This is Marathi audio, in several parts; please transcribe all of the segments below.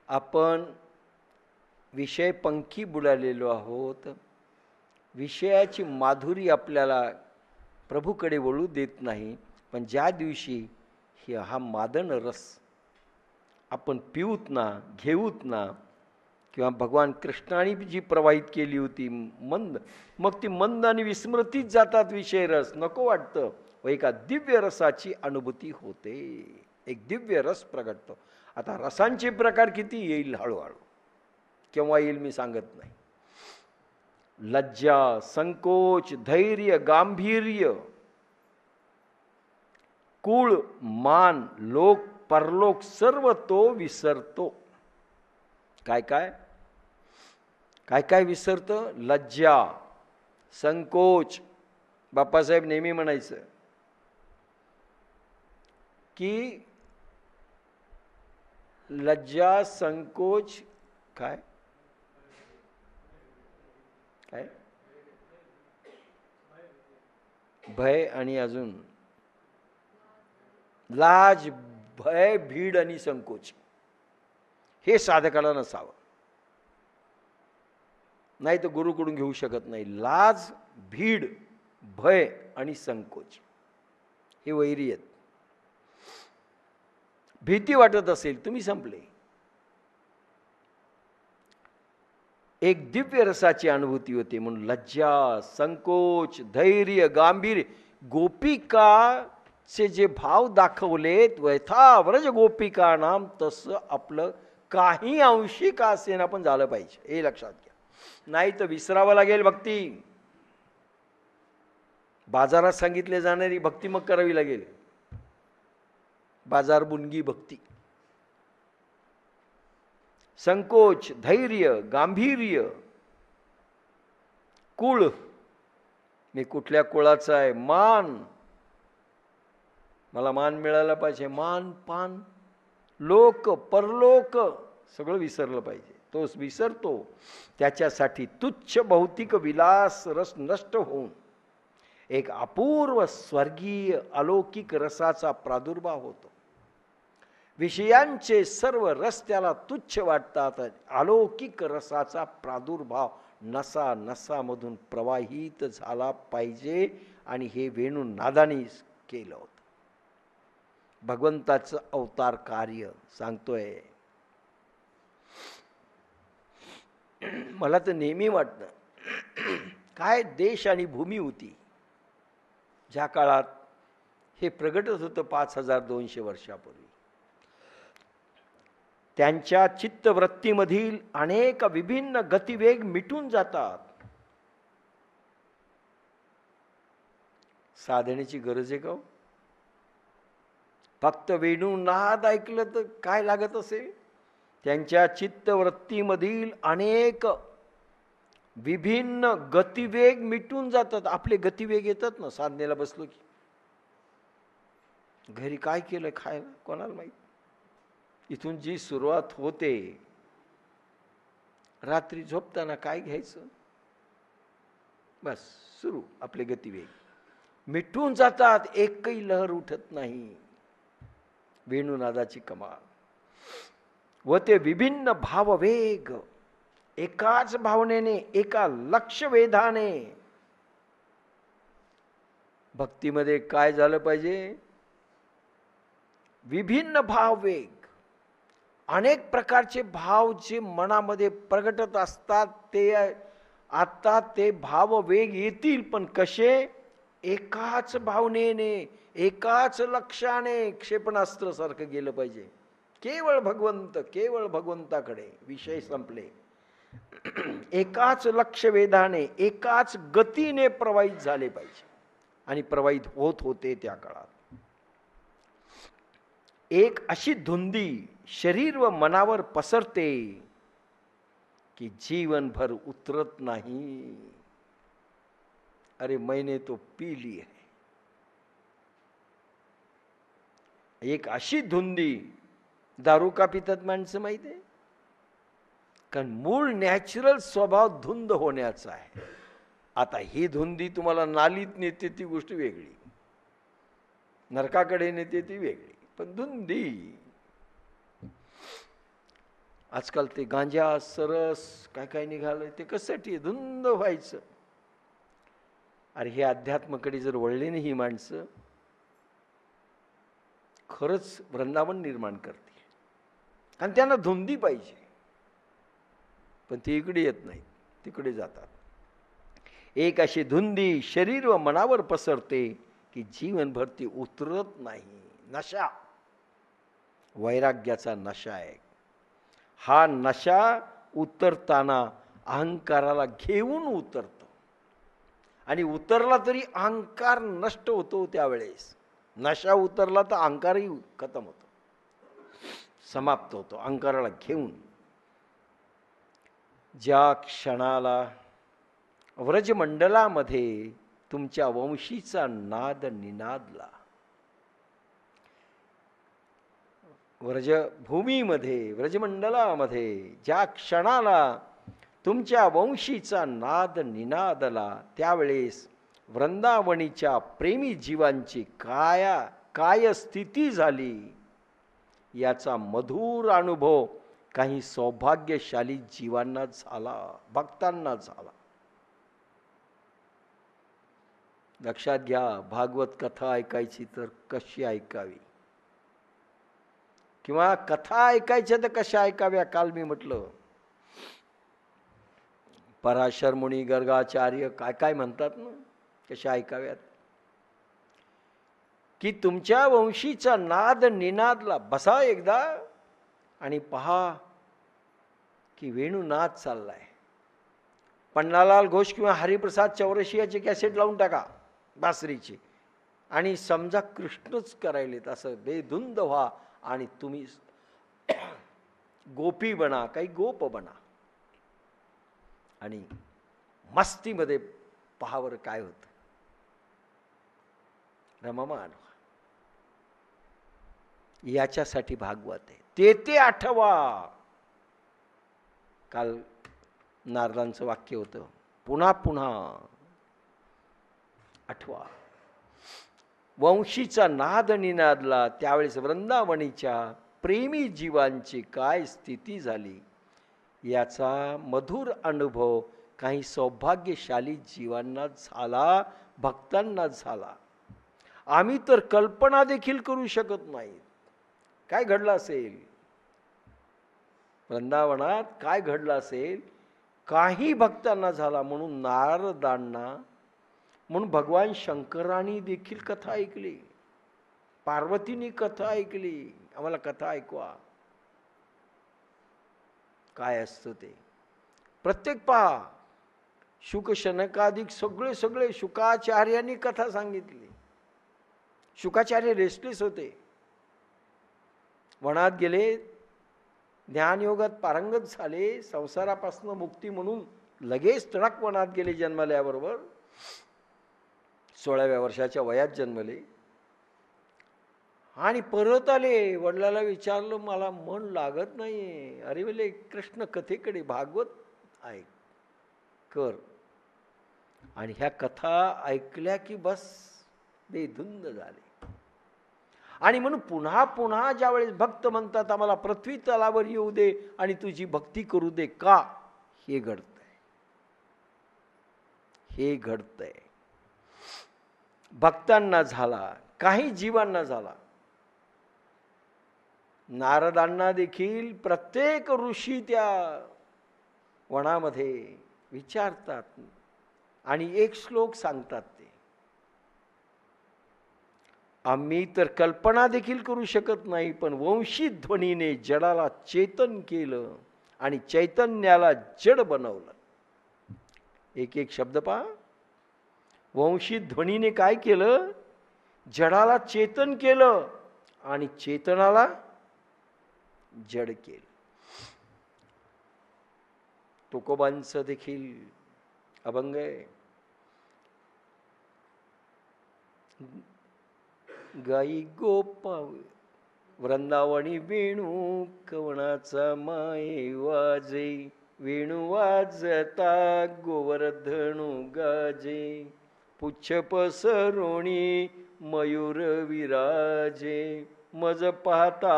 आपण विषय पंखी बुडालेलो आहोत. विषयाची माधुरी आपल्याला प्रभूकडे वळू देत नाही. पण ज्या दिवशी हा मादन रस आपण पिऊत ना, घेऊत ना, किंवा भगवान कृष्णाने जी प्रवाहित केली होती मंद, मग ती मंद आणि विस्मृतीच जातात विषय रस. नको वाटतं. व एका दिव्य रसाची अनुभूती होते. एक दिव्य रस प्रगटतो. आता रसांचे प्रकार किती येईल हळूहळू, केव्हा येईल मी सांगत नाही. लज्जा, संकोच, धैर्य, गांभीर्य, कुळ, मान, लोक, परलोक सर्व तो विसरतो. काय काय काय काय विसरतं? लज्जा, संकोच. बाप्पासाहेब नेहमी म्हणायचं की लज्जा, संकोच, काय काय भय आणि अजून लाज, भय, भीड आणि संकोच हे साधकाला नसावं. नाही तर गुरुकडून घेऊ शकत नाही. लाज, भीड, भय आणि संकोच हे वैरी आहेत. भीती वाटत असेल तुम्ही संपले. एक दिव्य रसाची अनुभूती होते. म्हणून लज्जा, संकोच, धैर्य, गांभीर्य. गोपिकाचे जे भाव दाखवलेत, व्यथा व्रज गोपिका नाम, तसं आपलं काही अंशी का असेना पण झालं पाहिजे. हे लक्षात घ्या. नाही तर विसरावं लागेल भक्ती. बाजारात सांगितले जाणारी भक्ती मग करावी लागेल. बाजार बुनगी भक्ती. संकोच, धैर्य, गांभीर्य, कुळ, मी कुठल्या कुळाचा आहे, मान, मला मान मिळाला पाहिजे, मान पान, लोक, परलोक सगळं विसरलं पाहिजे. तो विसरतो. त्याच्यासाठी तुच्छ भौतिक विलास रस नष्ट होऊन एक अपूर्व स्वर्गीय अलौकिक रसाचा प्रादुर्भाव होतो. विषयांचे सर्व रस त्याला तुच्छ वाटतात. अलौकिक रसाचा प्रादुर्भाव नसा नसामधून प्रवाहित झाला पाहिजे. आणि हे वेणू नादानी केलं होतं. भगवंताचं अवतार कार्य सांगतोय. मला तर नेहमी वाटतं काय देश आणि भूमी होती ज्या काळात हे प्रगटत होतं 5200 वर्षापूर्वी. त्यांच्या चित्तवृत्तीमधील अनेक विभिन्न गतिवेग मिटून जातात. साधनेची गरज आहे का? फक्त वेणू नाद ऐकलं तर काय लागत असेल? त्यांच्या चित्तवृत्तीमधील अनेक विभिन्न गतिवेग मिटून जातात. आपले गतिवेग येतात ना साधनेला बसलो की. घरी काय केलं खायला कोणाला माहित. इथून जी सुरुवात होते, रात्री झोपताना काय घ्यायचं, बस सुरू आपले गतिवेग मिटून जातात. एकही लहर उठत नाही. वेणुनादाची कमाल. व ते विभिन्न भाववेग एकाच भावनेने, एका लक्ष वेधाने. भक्तीमध्ये काय झालं पाहिजे? विभिन्न भाववेग, अनेक प्रकारचे भाव जे मनामध्ये प्रगटत असतात. ते आता ते भाववेग येतील, पण कसे? एकाच भावनेने, एकाच लक्षाने. क्षेपणास्त्र सारखं गेलं पाहिजे. केवळ भगवंत, केवळ भगवंताकडे. विषय संपले. एकाच लक्ष वेधाने, एकाच गतीने प्रवाहित झाले पाहिजे. आणि प्रवाहित होत होते त्या काळात. एक अशी धुंदी शरीर व मनावर पसरते की जीवनभर उतरत नाही. अरे मैंने तो पी ली है. एक अशी धुंदी. दारू का पितात माणसं माहिती आहे? कारण मूळ नॅचरल स्वभाव धुंद होण्याचा आहे. आता ही धुंदी तुम्हाला नालीत नेते ती गोष्ट वेगळी, नरकाकडे नेते ती वेगळी. पण धुंदी. आजकाल ते गांजा सरस काय काय निघालंय, ते कशासाठी? धुंद व्हायचं. अरे हे अध्यात्माकडे जर वळले नाही ही माणसं, खरंच वृंदावन निर्माण करतील. आणि त्यांना धुंदी पाहिजे, पण ते इकडे येत नाहीत, तिकडे जातात. एक अशी धुंदी शरीर व मनावर पसरते की जीवनभर ती उतरत नाही. नशा, वैराग्याचा नशा आहे. हा नशा उतरताना अहंकाराला घेऊन उतरतो, आणि उतरला तरी अहंकार नष्ट होतो. त्यावेळेस नशा उतरला तर अहंकारही खतम होतो, समाप्त होतो अहंकाराला घेऊन. ज्या क्षणाला व्रजमंडलामध्ये तुमच्या वंशीचा नाद निनादला, व्रजभूमीमध्ये व्रजमंडलामध्ये ज्या क्षणाला तुमच्या वंशीचा नाद निनादला, त्यावेळेस वृंदावनीच्या प्रेमी जीवांची काय स्थिती झाली याचा मधुर अनुभव काही सौभाग्यशाली जीवांना झाला, भक्तांना झाला. लक्षात घ्या, भागवत कथा ऐकायची तर कशी ऐकावी, किंवा कथा ऐकायच्या तर कशा ऐकाव्या. काल मी म्हटलं, पराशर मुनी गर्गाचार्य काय काय म्हणतात ना, कशा ऐकाव्यात. की तुमच्या वंशीचा नाद निनादला, बसा एकदा आणि पहा की वेणुनाद चाललाय. पन्नालाल घोष किंवा हरिप्रसाद चौरसियाचे कॅसेट लावून टाका बासरीची, आणि समजा कृष्णच करायलेत असं बेधुंद व्हा, आणि तुम्ही गोपी बना, काही गोप बना, आणि मस्तीमध्ये पहावर काय होतं. रममान व्हा. याच्यासाठी भागवत आहे. ते आठवा. काल नारदांचं वाक्य होतं, पुन्हा पुन्हा आठवा. वंशीचा नाद निनादला, त्यावेळेस वृंदावनीच्या प्रेमी जीवांची काय स्थिती झाली याचा मधुर अनुभव काही सौभाग्यशाली जीवांना झाला, भक्तांना झाला. आम्ही तर कल्पना देखील करू शकत नाही काय घडलं असेल वृंदावनात, काय घडलं असेल. काही भक्तांना झाला. म्हणून नारदांना, म्हणून भगवान शंकरांनी देखील कथा ऐकली, पार्वतींनी कथा ऐकली. आम्हाला कथा ऐकवा. काय असतं ते प्रत्येक पहा. शुक शनकादिक सगळे शुकाचार्यांनी कथा सांगितली. शुकाचार्य रेस्टलेस होते, वनात गेले, ज्ञानयोगात पारंगत झाले, संसारापासून मुक्ती म्हणून लगेच तडक वनात गेले. जन्मल्याबरोबर 16व्या वर्षाच्या वयात जन्मले आणि परत आले. वडिलाला विचारलं, मला मन लागत नाहीये. अरे बोले, कृष्ण कथेकडे भागवत ऐक कर. आणि ह्या कथा ऐकल्या की बस बेधुंद झाले. आणि म्हणून पुन्हा पुन्हा ज्यावेळेस भक्त म्हणतात, आम्हाला पृथ्वी तलावर येऊ दे आणि तुझी भक्ती करू दे, का हे घडतंय, हे घडतंय. भक्तांना झाला, काही जीवांना झाला. नारदांना देखील प्रत्येक ऋषी त्या वनामध्ये विचारतात आणि एक श्लोक सांगतात. ते आम्ही तर कल्पना देखील करू शकत नाही, पण वंशी ध्वनीने जडाला चेतन केलं आणि चैतन्याला जड बनवलं. एक एक शब्द पहा. वंशी ध्वनीने काय केलं? जडाला चेतन केलं आणि चेतनाला जड केलं. तुकोबांचं देखील अभंग आहे. गाई गोपा वृंदावनी वेणू कवणाचा माये वाजे, वेणू वाजता गोवर्धनु गाजे, पुच्छ पसरोणी मयूर विराजे, मज पाहता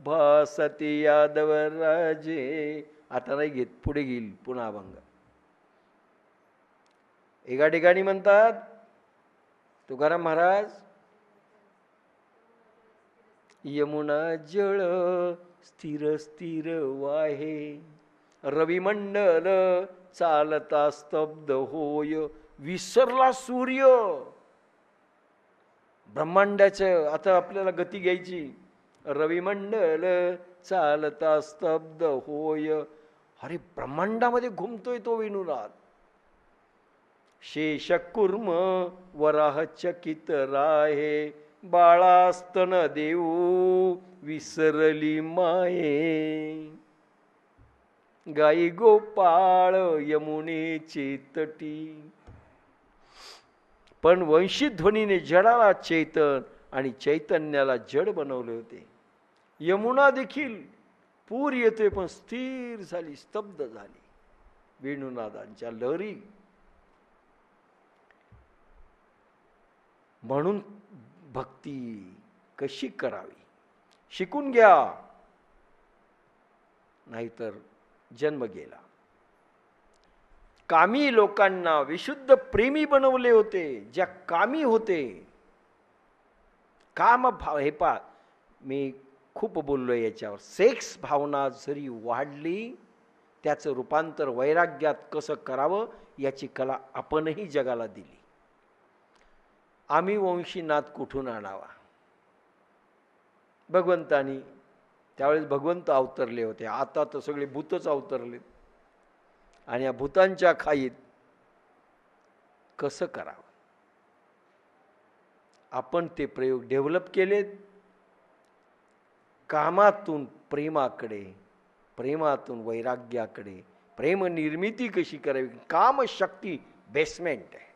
भासती यादव राजे. आता नाही घेत, पुढे घेईल पुन्हा अभंग. एका ठिकाणी म्हणतात तुकाराम महाराज, यमुना जळ स्थिर स्थिर वाहे, रविमंडल चालता स्तब्ध होय. विसरला सूर्य. ब्रह्मांडाचं आता आपल्याला गती घ्यायची. रविमंडल चालता स्तब्ध होय. अरे ब्रह्मांडामध्ये घुमतोय तो वेणुनाद. शेषकुर्म वराह चकित राहे, बाळास्तन देऊ विसरली माये. गाई गोपाळ यमुनेचे तटी. पण वंशी ध्वनीने जडाला चैतन आणि चैतन्याला जड बनवले होते. यमुना देखील पूर येते पण स्थिर झाली, स्तब्ध झाली वेणुनादांच्या लहरी. म्हणून भक्ती कशी करावी शिकून घ्या, नाहीतर जन्म गेला. कामी लोकांना विशुद्ध प्रेमी बनवले होते. ज्या कामी होते, काम भाव, हे पा मी खूप बोललोय याच्यावर. सेक्स भावना जरी वाढली, त्याचं रूपांतर वैराग्यात कसं करावं याची कला आपणही जगाला दिली. आम्ही वंशी नाद कुठून आणावा? भगवंतानी, त्यावेळेस भगवंत अवतरले होते, आता तर सगळे भूतच अवतरलेत. आणि या भूतांच्या खाईत कसं करावं? आपण ते प्रयोग डेव्हलप केलेत. कामातून प्रेमाकडे, प्रेमातून वैराग्याकडे. प्रेम निर्मिती कशी करावी? कामशक्ती बेसमेंट आहे,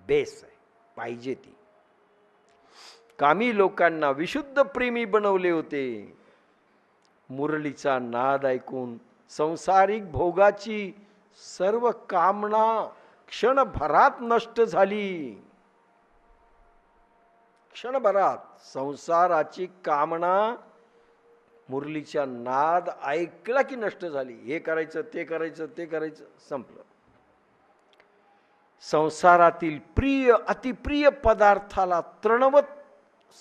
बेस आहे, पाहिजे ती. कामी लोकांना विशुद्ध प्रेमी बनवले होते. मुरलीचा नाद ऐकून संसारिक भोगाची सर्व कामना क्षणभरात नष्ट झाली. क्षणभरात संसाराची कामना मुरलीच्या नाद ऐकला की नष्ट झाली. हे करायचं, ते करायचं, ते करायचं, संपलं. संसारातील प्रिय अतिप्रिय पदार्थाला तृणवत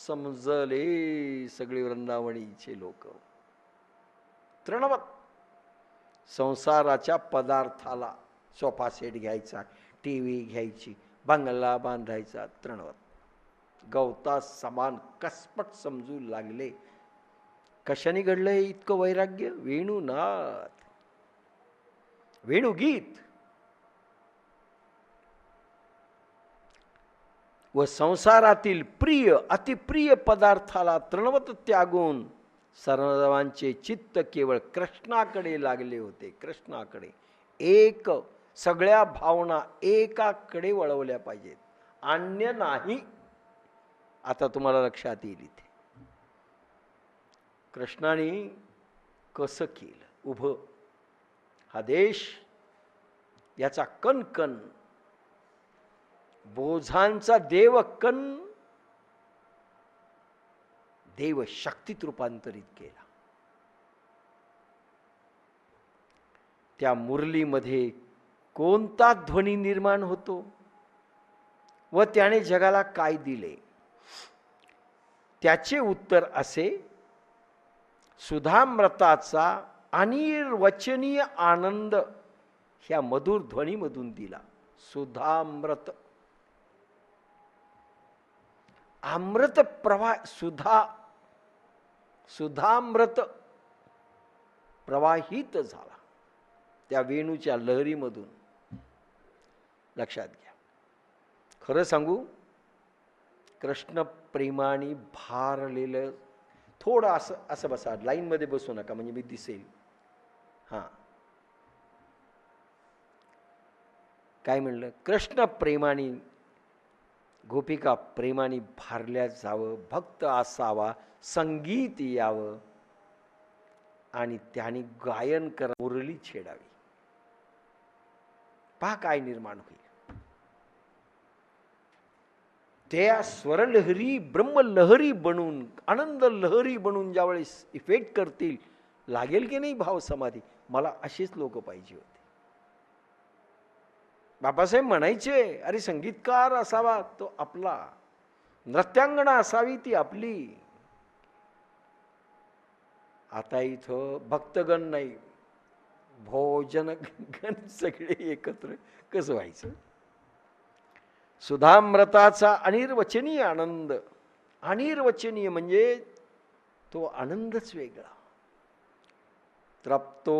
समजले सगळे वृंदावनीचे लोक. तृणवत संसाराच्या पदार्थाला. सोफा सेट घ्यायचा, टी व्ही घ्यायची, बंगला बांधायचा, तृणवत. गवता समान कसपट समजू लागले. कशाने घडलंय इतकं वैराग्य? वेणुनाद, वेणुगीत. व संसारातील प्रिय अतिप्रिय पदार्थाला तृणवत त्यागून सर्वांचे चित्त केवळ कृष्णाकडे लागले होते. कृष्णाकडे. एक, सगळ्या भावना एकाकडे वळवल्या पाहिजेत, अन्य नाही. आता तुम्हाला लक्षात येईल इथे कृष्णाने कसं केलं उभं. हा देश, याचा कणकण, बोझांचा देवकण देव शक्तीत रूपांतरित केला. त्या मुरलीमध्ये कोणता ध्वनी निर्माण होतो व त्याने जगाला काय दिले? त्याचे उत्तर असे, सुधामृताचा अनिर्वचनीय आनंद ह्या मधुर ध्वनीमधून दिला. सुधामृत, अमृत प्रवाह, सुधामृत प्रवाहित झाला त्या वेणूच्या लहरीमधून. लक्षात घ्या. खरं सांगू, कृष्ण प्रेमाने भारलेलं. थोडं असं असं बसा, लाईनमध्ये बसू नका म्हणजे मी दिसेल. हां, काय म्हणलं? कृष्ण प्रेमाने, गोपिका प्रेमाने भारल्या जावं, भक्त असावा, संगीत यावं आणि त्याने गायन करा, मुरली छेडावी. पहा काय निर्माण होईल. त्या स्वरलहरी ब्रह्मलहरी बनून, आनंद लहरी बनून ज्यावेळेस इफेक्ट करतील, लागेल की नाही भाव समाधी. मला अशीच लोक पाहिजे होते. बाबासाहेब म्हणायचे, अरे संगीतकार असावा तो आपला, नृत्यांगना असावी ती आपली. आता इथं भक्तगण नाही, भोजनगण सगळे एकत्र कसं व्हायचं. सुधामृताचा अनिर्वचनीय आनंद, अनिर्वचनीय म्हणजे तो आनंदच वेगळा. तृप्तो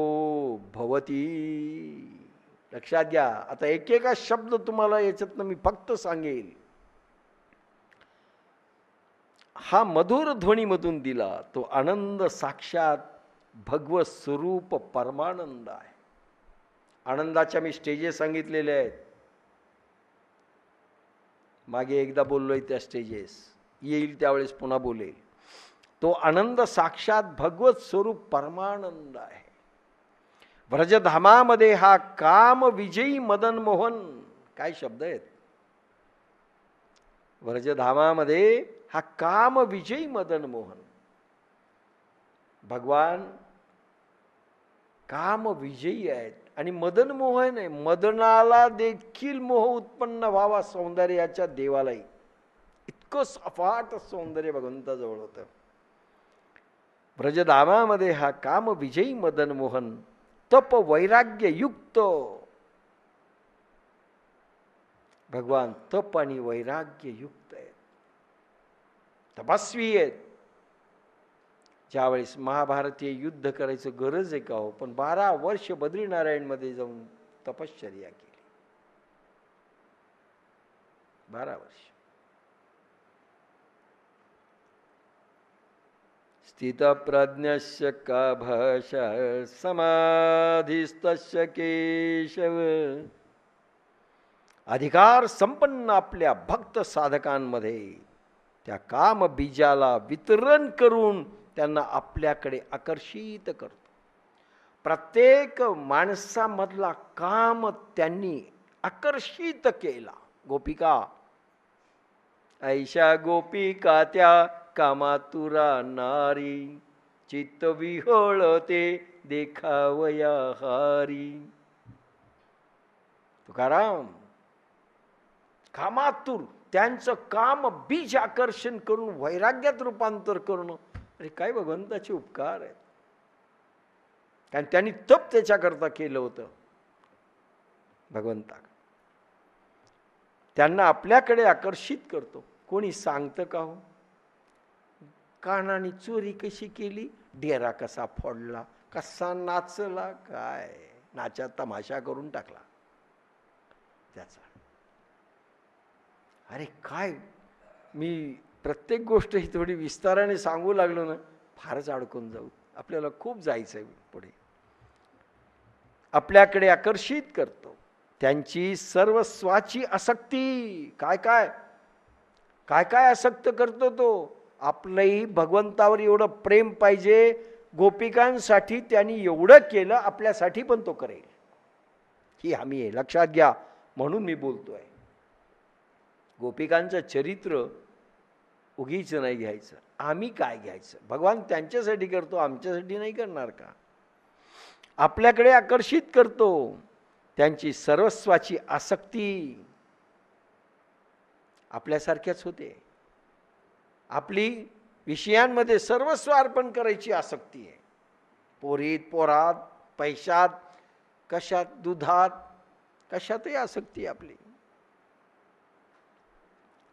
भवती. लक्षात घ्या. आता एक एका शब्द तुम्हाला याच्यातनं मी फक्त सांगेल. हा मधुर ध्वनीमधून दिला तो आनंद साक्षात भगवत स्वरूप परमानंद आहे. आनंदाच्या मी स्टेजेस सांगितलेले आहेत, मागे एकदा बोललोय त्या स्टेजेस, येईल त्यावेळेस पुन्हा बोलेल. तो आनंद साक्षात भगवत स्वरूप परमानंद आहे. व्रजधामामध्ये हा काम विजयी मदन मोहन, काय शब्द आहेत. व्रजधामामध्ये हा काम विजयी मदन मोहन, भगवान काम विजयी आहेत आणि मदन मोहन आहे. मदनाला देखील मोह उत्पन्न व्हावा सौंदर्याच्या देवालाही. इतकं अफाट सौंदर्य भगवंताजवळ होतं. व्रजधामामध्ये हा काम विजयी मदन मोहन तप वैराग्य युक्त. भगवान तप आणि वैराग्य युक्त आहेत, तपस्वी आहेत. ज्यावेळेस महाभारतीय युद्ध करायचं गरज आहे का हो, पण 12 वर्ष बद्रीनारायणमध्ये जाऊन तपश्चर्या केली. 12 वर्ष. स्थितप्रज्ञस्य का भाषा समाधिस्तस्य केशव. अधिकार संपन्न आपल्या भक्त साधकांमध्ये त्या काम बीजाला वितरण करून त्यांना आपल्याकडे आकर्षित करतो. प्रत्येक माणसामधला काम त्यांनी आकर्षित केला. गोपिका ऐशा गोपिका त्या कामातुरा नारी, चित्त विहळते देखावया हारी. तुकाराम कामातुर, त्यांचं काम बीज आकर्षण करून वैराग्यात रूपांतर करणं. अरे काय भगवंताचे उपकार आहेत. कारण त्यांनी तप त्याच्याकरता केलं होतं. भगवंता त्यांना आपल्याकडे आकर्षित करतो. कोणी सांगतं का हो, कानाने चोरी कशी केली, डेरा कसा फोडला, कसा नाचला, काय नाचा तमाशा करून टाकला त्याचा. अरे काय, मी प्रत्येक गोष्ट ही थोडी विस्ताराने सांगू लागलो ना, फारच अडकून जाऊ. आपल्याला खूप जायचं आहे पुढे. आपल्याकडे आकर्षित करतो. त्यांची सर्वस्वाची आसक्ती. काय काय काय काय आसक्त करतो तो. आपलंही भगवंतावर एवढं प्रेम पाहिजे. गोपिकांसाठी त्यांनी एवढं केलं, आपल्यासाठी पण तो करेल ही हमी आहे. लक्षात घ्या. म्हणून मी बोलतोय, गोपिकांचं चरित्र उगीच नाही घ्यायचं. आम्ही काय घ्यायचं. भगवान त्यांच्यासाठी करतो, आमच्यासाठी नाही करणार का. आपल्याकडे आकर्षित करतो. त्यांची सर्वस्वाची आसक्ती आपल्यासारख्याच होते. आपली विषयांमध्ये सर्वस्व अर्पण करायची आसक्ती आहे. पोरीत, पोरात, पैशात, कशात, दुधात, कशातही आसक्ती आपली.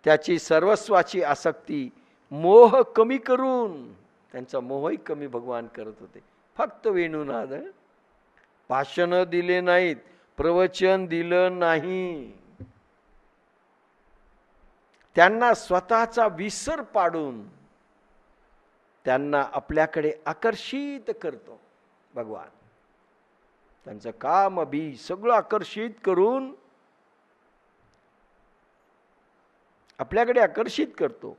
त्याची सर्वस्वाची आसक्ती मोह कमी करून, त्यांचा मोहही कमी भगवान करत होते. फक्त वेणुनाद. भाषण दिले नाहीत, प्रवचन दिलं नाही. त्यांना स्वतःचा विसर पाडून त्यांना आपल्याकडे आकर्षित करतो भगवान. त्यांचं काम बी सगळं आकर्षित करून आपल्याकडे आकर्षित करतो.